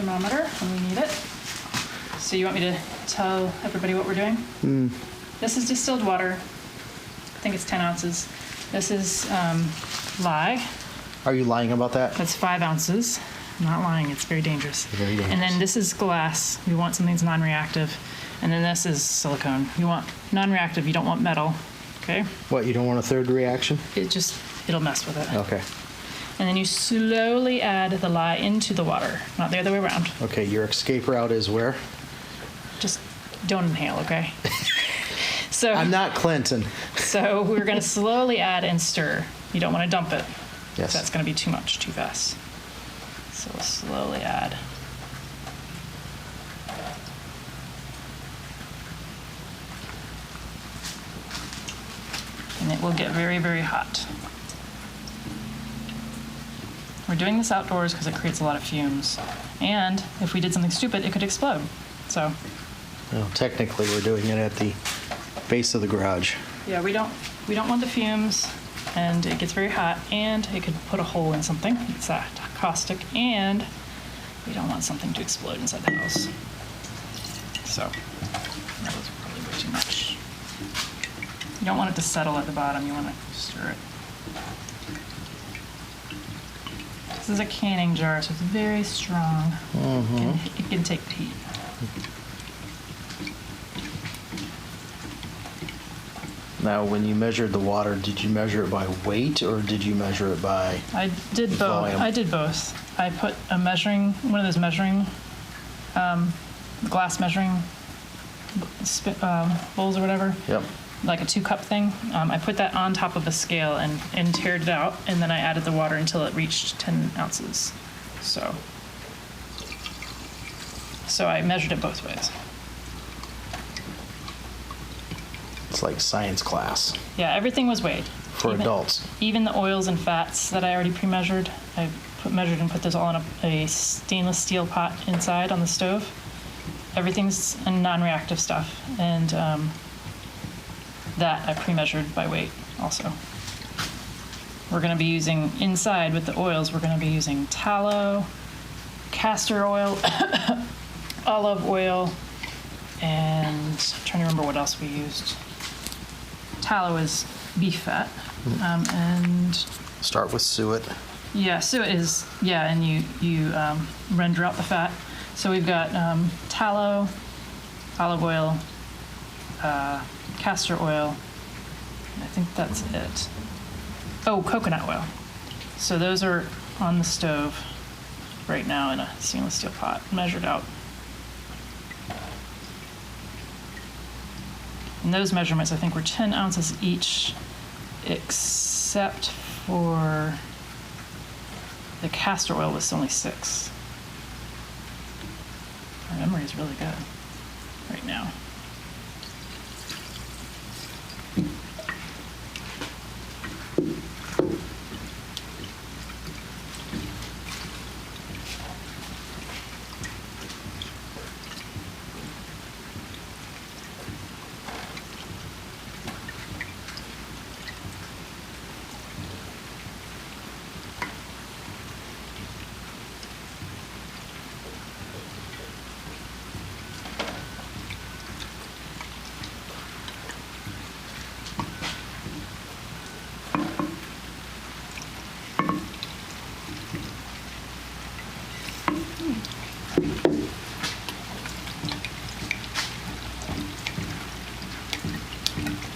thermometer when we need it. So you want me to tell everybody what we're doing? This is distilled water. I think it's 10 ounces. This is lye. Are you lying about that? That's 5 ounces. I'm not lying. It's very dangerous. Very dangerous. And then this is glass. We want something that's non-reactive. And then this is silicone. You want non-reactive. You don't want metal. Okay? What, you don't want a third reaction? It'll mess with it. Okay. And then you slowly add the lye into the water, not the other way around. Okay, your escape route is where? Just don't inhale, okay? So I'm not Clinton. So we're going to slowly add and stir. You don't want to dump it. Yes. That's going to be too much, too fast. So we'll slowly add. And it will get very, very hot. We're doing this outdoors because it creates a lot of fumes. And if we did something stupid, it could explode. So, Well, technically, we're doing it at the base of the garage. yeah, we don't want the fumes, and it gets very hot, and it could put a hole in something. It's that caustic, and we don't want something to explode inside the house. So, that was probably way too much. You don't want it to settle at the bottom. You want to stir it. This is a canning jar, so it's very strong. It can take the heat. Now, when you measured the water, did you measure it by weight or did you measure it by? I did both. Volume. I did both. I put one of those measuring, glass measuring bowls or whatever. Yep. Like a 2-cup thing. I put that on top of a scale and tared it out, and then I added the water until it reached 10 ounces. So I measured it both ways. It's like science class Yeah, everything was weighed. for adults. Even the oils and fats that I already pre-measured, I measured and put those all in a stainless steel pot inside on the stove. Everything's a non-reactive stuff, and that I pre-measured by weight also. We're going to be using, inside with the oils, we're going to be using tallow, castor oil, olive oil, and I'm trying to remember what else we used. Tallow is beef fat, and Start with suet. yeah, suet is, yeah, and you render out the fat. So we've got tallow, olive oil, castor oil. I think that's it. Oh, coconut oil. So those are on the stove right now in a stainless steel pot, measured out. And those measurements, I think, were 10 ounces each, except for the castor oil was only 6. My memory is really good right now.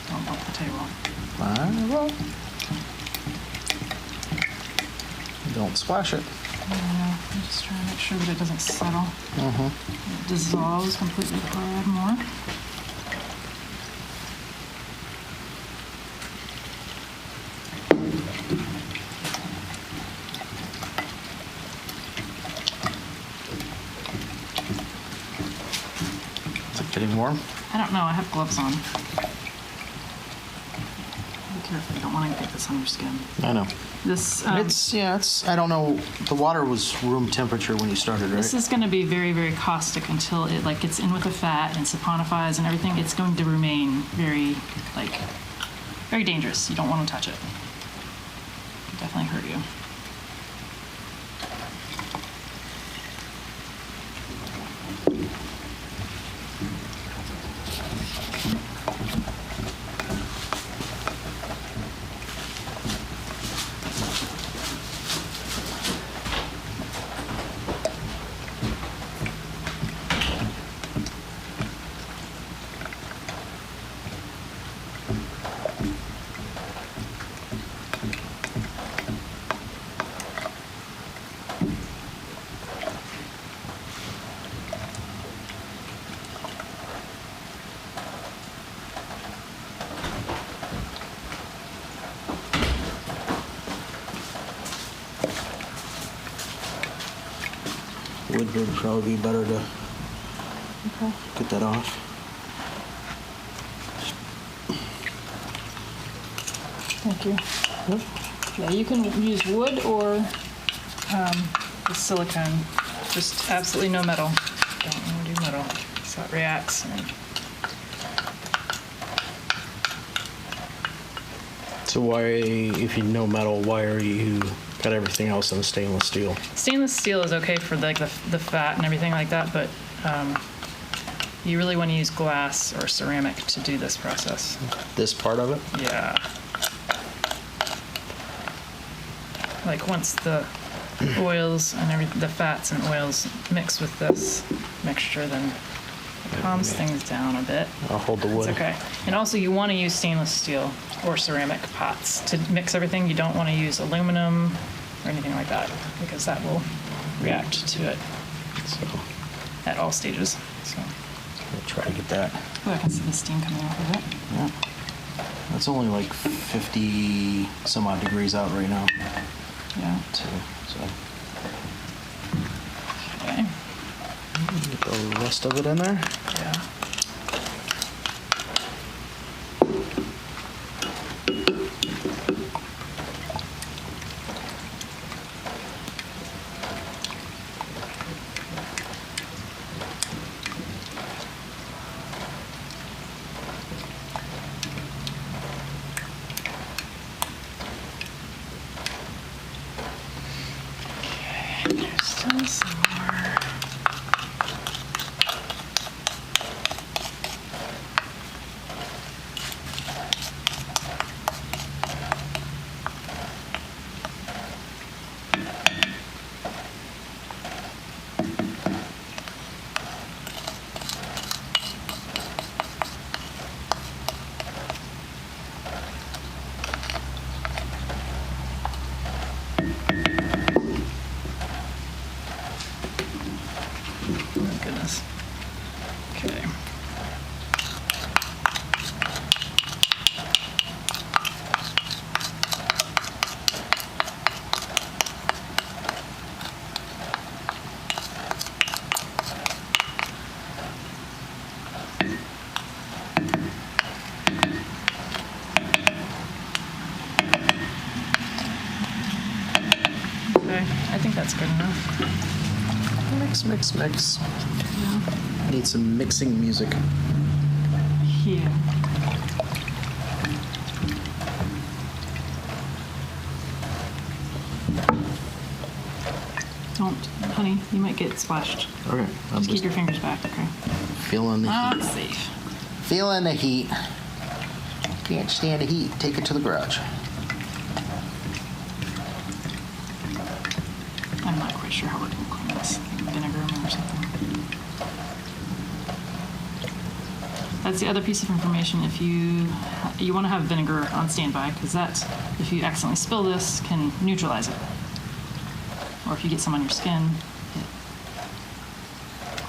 Don't bump the table. Well, don't splash it. Yeah, I'm just trying to make sure that it doesn't settle. It dissolves completely before I add more. Is it getting warm? I don't know, I have gloves on. Be careful, you don't want to get this on your skin. I know. This, It's, I don't know, the water was room temperature when you started, right? this is going to be very, very caustic until it like gets in with the fat and saponifies and everything. It's going to remain very, like, very dangerous. You don't want to touch it. It'll definitely hurt you. wood would probably be better to Okay. get that off. Thank you. Yeah, you can use wood or the silicone. Just absolutely no metal. Don't want to do metal. So it reacts. And So why, if you know metal, why are you got everything else in stainless steel? stainless steel is okay for like the fat and everything like that, but you really want to use glass or ceramic to do this process. This part of it? Yeah. Like once the oils and the fats and oils mix with this mixture, then it calms things down a bit. I'll hold the It's wood. okay. And also you want to use stainless steel or ceramic pots to mix everything. You don't want to use aluminum or anything like that because that will react to it So at all stages. So, I'll try to get that. oh, I can see the steam coming off of it. Yeah. It's only like 50 some odd degrees out right now, Yeah. too. So Okay. get the rest of it in there. Yeah. Okay, there's still some more. Oh, goodness. Okay. Okay, I think that's good enough. Mix, mix, mix. Need some mixing music. Yeah. Don't, honey, you might get splashed. Okay, I'm Just keep just your fingers back, okay? feeling the heat. That's safe. Feeling the heat. Can't stand the heat. Take it to the garage. I'm not quite sure how we're gonna clean this. Vinegar or something. That's the other piece of information. If you want to have vinegar on standby, because that, if you accidentally spill this, can neutralize it. Or if you get some on your skin, it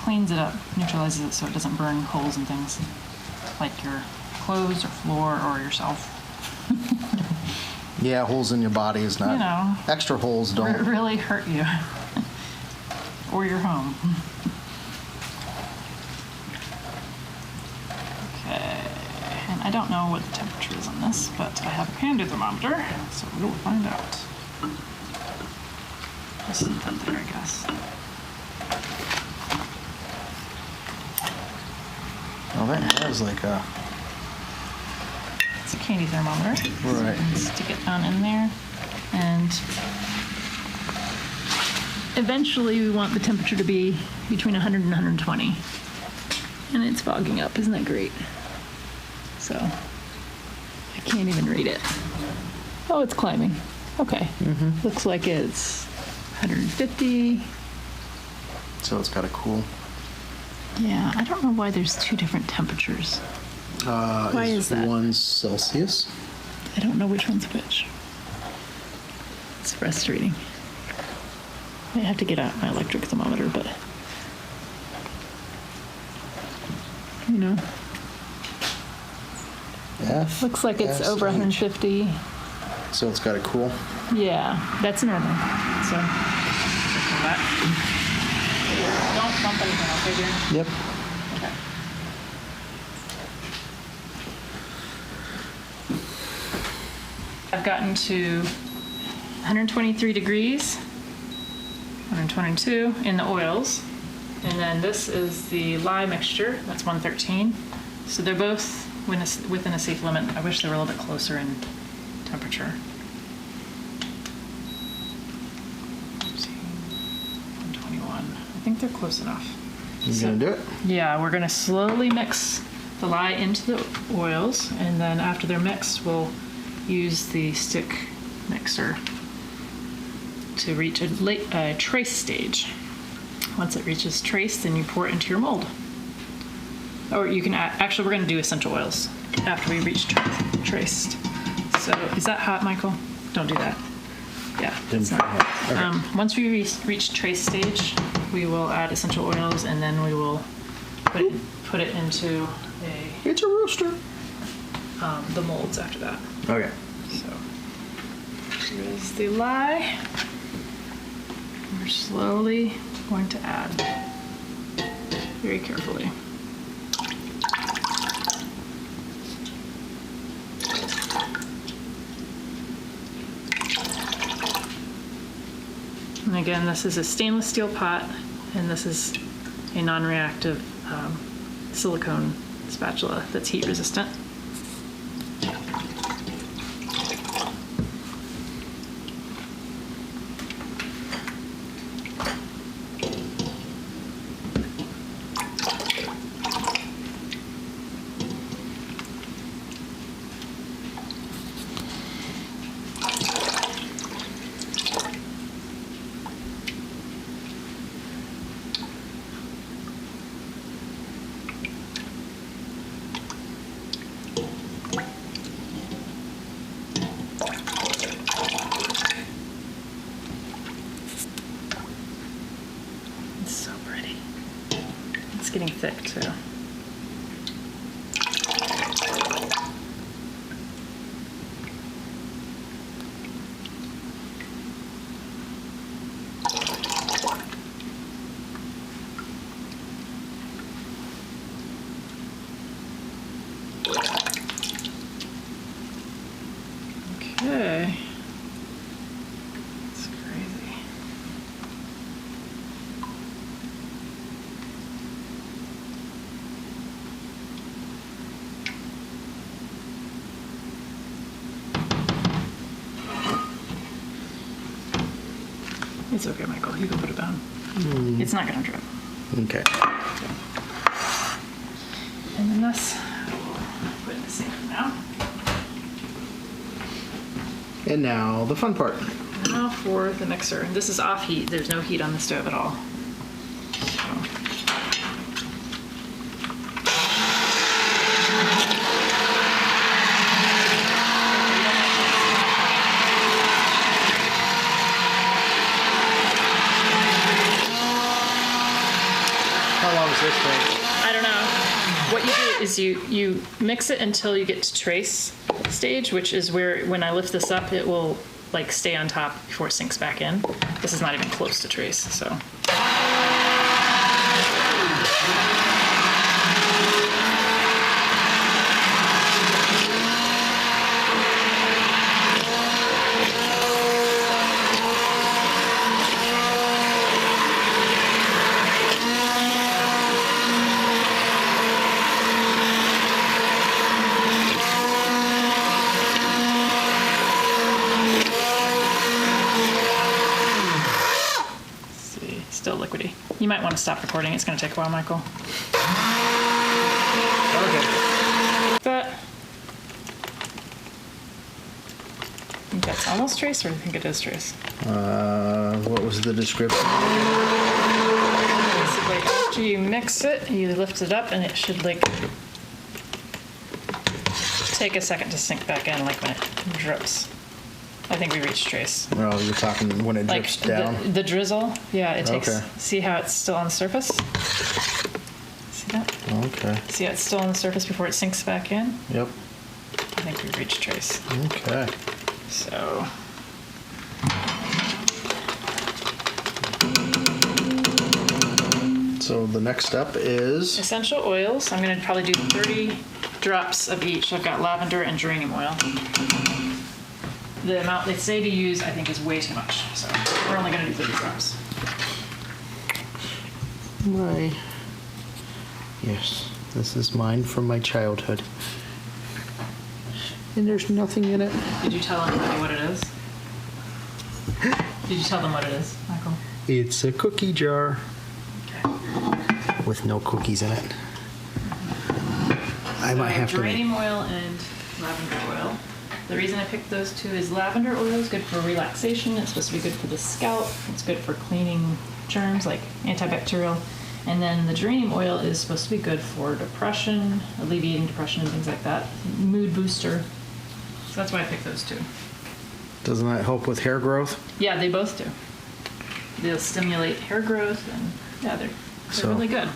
cleans it up, neutralizes it so it doesn't burn holes and things, like your clothes or floor or yourself. Yeah, holes in your body is not. You know. Extra holes don't. Really hurt you. Or your home. Okay, and I don't know what the temperature is on this, but I have a handy thermometer, so we will find out. Just set that there, I guess. Oh, that has like a. It's a candy thermometer. Right. Stick it down in there, and eventually we want the temperature to be between 100 and 120. And it's fogging up, isn't that great? So, I can't even read it. Oh, it's climbing. Okay. Looks like it's 150. So it's got a cool. Yeah, I don't know why there's two different temperatures. Why is that? One's Celsius. I don't know which one's which. It's frustrating. I have to get out my electric thermometer, but you know, F. looks like it's over SH. 150. So it's got a cool. Yeah, that's normal. So, check that. don't bump anything, okay, dear? Yep. Okay. I've gotten to 123 degrees, 122 in the oils. And then this is the lye mixture, that's 113. So they're both within a safe limit. I wish they were a little bit closer in temperature. 121. I think they're close enough. You gonna do it? Yeah, we're gonna slowly mix the lye into the oils, and then after they're mixed, we'll use the stick mixer to reach a trace stage. Once it reaches trace, then you pour it into your mold. Or you can actually, we're gonna do essential oils after we reach traced. So is that hot, Michael? Don't do that. Yeah, it's not hot. Okay. Once we reach trace stage, we will add essential oils, and then we will put it into It's a rooster. the molds after that. Okay. So here's the lye. We're slowly going to add very carefully. And again, this is a stainless steel pot, and this is a non-reactive silicone spatula that's heat resistant. It's so pretty. It's getting thick too. Okay. It's crazy. It's okay, Michael. You can put it down. It's not gonna drip. Okay. And then this, put in the sink now. And now the fun part. Now for the mixer. This is off heat. There's no heat on the stove at all. So. How long does this take? I don't know. What you do is you mix it until you get to trace stage, which is where when I lift this up, it will like stay on top before it sinks back in. This is not even close to trace, so. See, still liquidy. You might want to stop recording. It's going to take a while, Michael. Okay. But I think that's almost trace, or do you think it is trace? What was the description? Basically, after you mix it, you lift it up, and it should like take a second to sink back in, like when it drips. I think we reached trace. Oh, you're talking when it Like drips down? the drizzle, yeah, it takes. Okay. See how it's still on the surface? See that? Okay. See how it's still on the surface before it sinks back in? Yep. I think we reached trace. Okay. So. So the next step is Essential oils. I'm going to probably do 30 drops of each. I've got lavender and geranium oil. The amount they say to use, I think, is way too much. So we're only going to do 30 drops. my. Yes, this is mine from my childhood. And there's nothing in it. Did you tell anybody what it is? Did you tell them what it is, Michael? It's a cookie jar Okay. with no cookies in it. I might have to make. Geranium oil and lavender oil. The reason I picked those two is lavender oil is good for relaxation. It's supposed to be good for the scalp. It's good for cleaning germs, like antibacterial. And then the geranium oil is supposed to be good for depression, alleviating depression and things like that. Mood booster. So that's why I picked those two. Doesn't that help with hair growth? Yeah, they both do. They'll stimulate hair growth, and yeah, they're So- really good.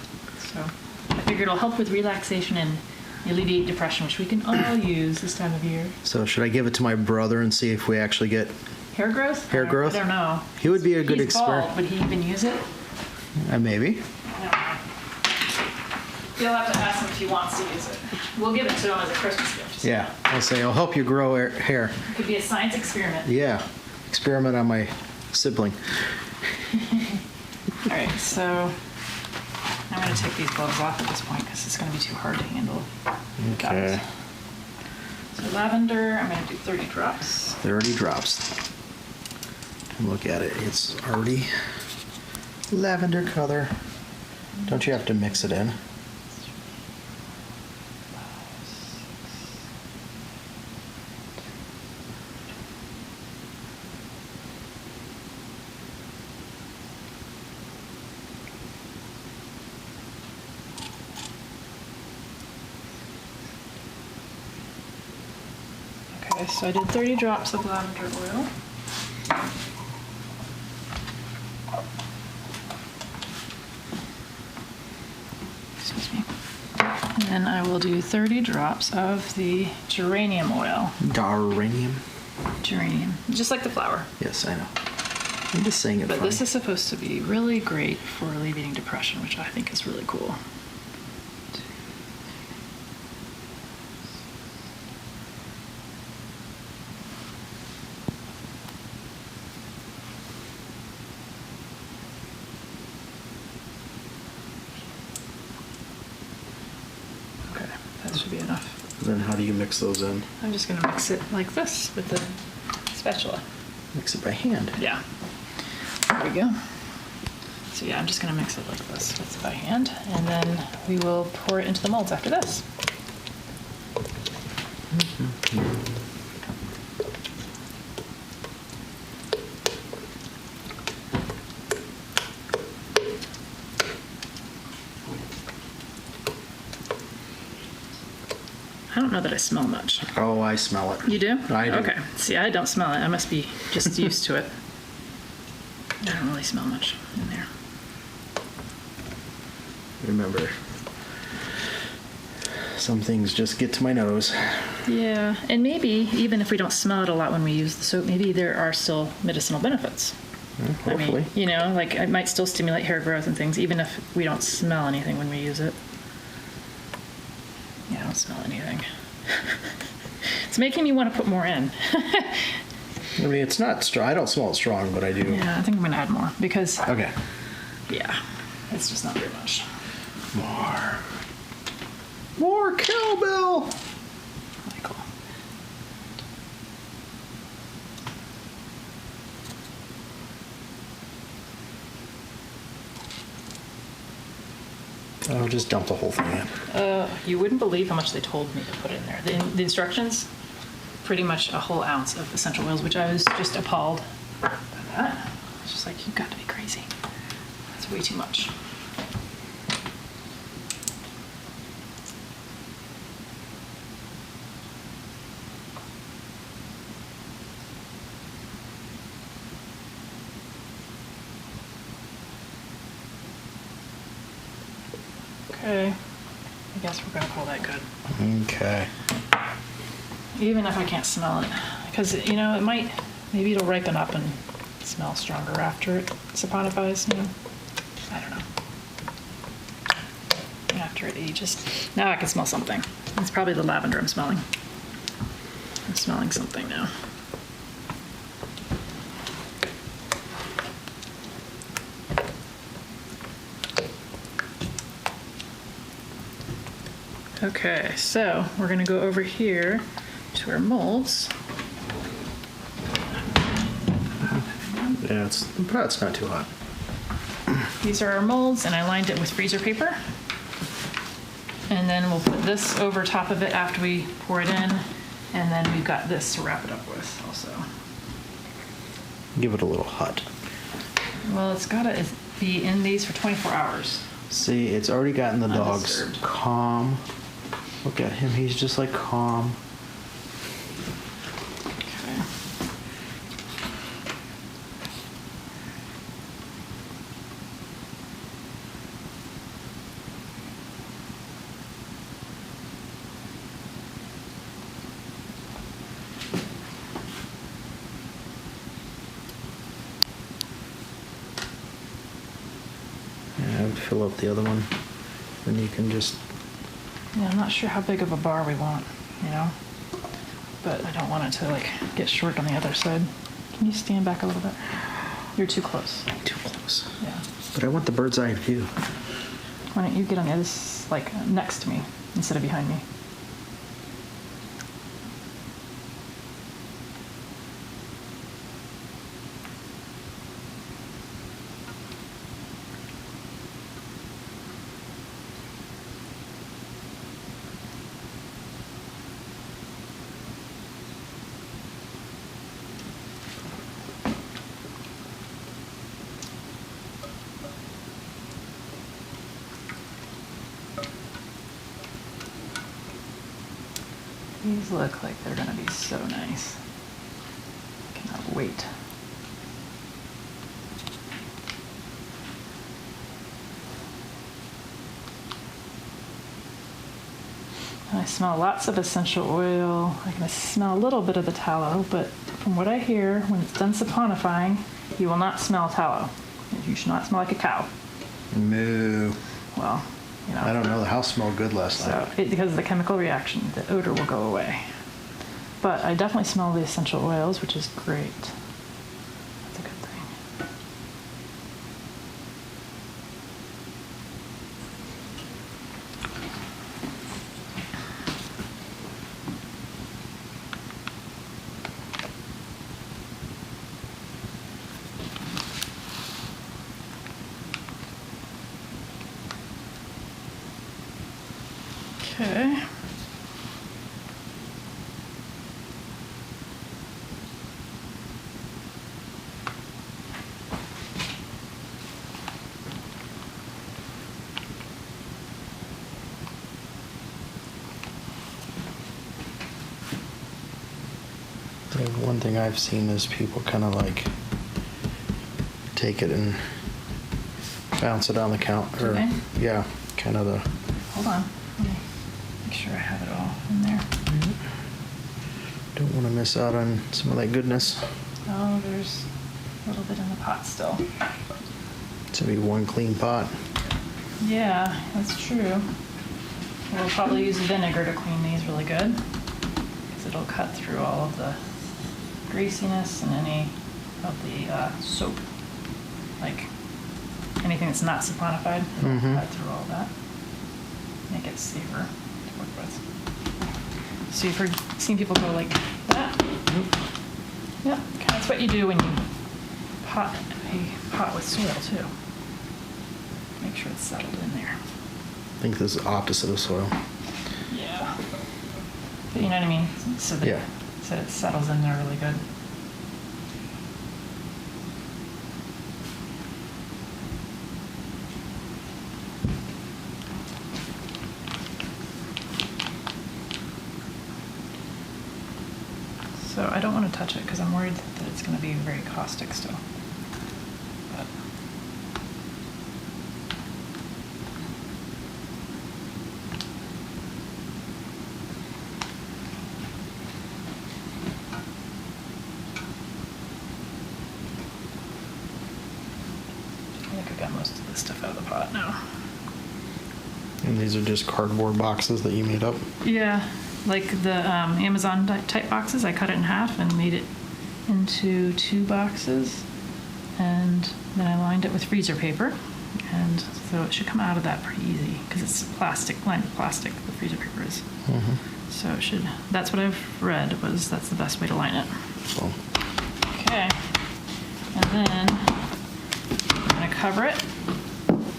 So I figured it'll help with relaxation and alleviate depression, which we can all use this time of year. So should I give it to my brother and see if we actually get? Hair growth? Hair growth? I don't know. He would be a good He's bald. expert. Would he even use it? Maybe. I don't know. You'll have to ask him if he wants to use it. We'll give it to him as a Christmas gift. Yeah, I'll say I'll help you grow hair. It could be a science experiment. Yeah, experiment on my sibling. All right, so I'm going to take these gloves off at this point because it's going to be too hard to handle. Okay. So lavender, I'm going to do 30 drops. 30 drops. Look at it. It's already lavender color. Don't you have to mix it in? Okay, so I did 30 drops of lavender oil. Excuse me. And then I will do 30 drops of the geranium oil. Daranium. Geranium, just like the flower. Yes, I know. I'm just saying it But funny. this is supposed to be really great for alleviating depression, which I think is really cool. Okay, that should be enough. Then how do you mix those in? I'm just going to mix it like this with the spatula. Mix it by hand. Yeah. There we go. So yeah, I'm just going to mix it like this with by hand, and then we will pour it into the molds after this. I don't know that I smell much. Oh, I smell it. You do? I do. Okay. See, I don't smell it. I must be just used to it. I don't really smell much in there. Remember, some things just get to my nose. Yeah, and maybe even if we don't smell it a lot when we use the soap, maybe there are still medicinal benefits. Hopefully. I mean, you know, like it might still stimulate hair growth and things, even if we don't smell anything when we use it. Yeah, I don't smell anything. It's making me want to put more in. I mean, it's not strong. I don't smell it strong, but I do. Yeah, I think I'm going to add more because, Okay. yeah, it's just not very much. More. More cowbell. Michael. I'll just dump the whole thing in. You wouldn't believe how much they told me to put in there. The instructions, pretty much a whole ounce of essential oils, which I was just appalled by that. It's just like, you've got to be crazy. That's way too much. Okay, I guess we're gonna call that good. Okay. Even if I can't smell it, because you know maybe it'll ripen up and smell stronger after it saponifies. You know, I don't know. ready. Just now I can smell something. It's probably the lavender I'm smelling. I'm smelling something now. Okay, so we're gonna go over here to our molds. Yeah, the pot's not too hot. These are our molds, and I lined it with freezer paper. And then we'll put this over top of it after we pour it in, and then we've got this to wrap it up with also. Give it a little hut. Well, it's gotta be in these for 24 hours. See, it's already gotten the dogs Undisturbed. calm. Look at him, he's just like calm. Okay. Yeah, I would fill up the other one. Then you can just, Yeah, I'm not sure how big of a bar we want, you know? But I don't want it to like get short on the other side. Can you stand back a little bit? You're too close. too close. Yeah. But I want the bird's eye view. Why don't you get on the other, like next to me instead of behind me? These look like they're gonna be so nice. Cannot wait. And I smell lots of essential oil. I can smell a little bit of the tallow, but from what I hear, when it's done saponifying, you will not smell tallow. You should not smell like a cow. Moo. Well, you know. I don't know, the house smelled good last night. So, because of the chemical reaction, the odor will go away. But I definitely smell the essential oils, which is great. That's a good thing. Okay. The one thing I've seen is people kind of like take it and bounce it on the counter. Do they? Yeah, kind of the. Hold on. Let me make sure I have it all in there. Don't want to miss out on some of that goodness. Oh, there's a little bit in the pot still. It's gonna be one clean pot. Yeah, that's true. We'll probably use vinegar to clean these really good, because it'll cut through all of the greasiness and any of the soap. Like anything that's not saponified, it'll Mhm. cut through all that. Make it safer to work with. So you've seen people go like that? Yep, that's what you do when you pot a pot with soil too. Make sure it's settled in there. I think this is opposite of soil. Yeah. But you know what I mean? So that, Yeah. so it settles in there really good. So I don't want to touch it because I'm worried that it's going to be very caustic still. But I think I got most of this stuff out of the pot now. And these are just cardboard boxes that you made up. Yeah, like the Amazon type boxes. I cut it in half and made it into 2 boxes. And then I lined it with freezer paper. And so it should come out of that pretty easy because it's plastic, lined with plastic, the freezer paper is. So it should, that's what I've read, was that's the best way to line it. So Okay. And then I'm going to cover it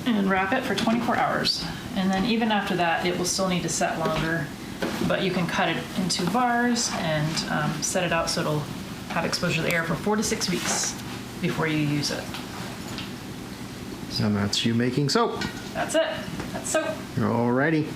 and wrap it for 24 hours. And then even after that, it will still need to set longer, but you can cut it into bars and set it out so it'll have exposure to the air for 4 to 6 weeks before you use it. and that's you making soap. That's it. That's soap. Alrighty.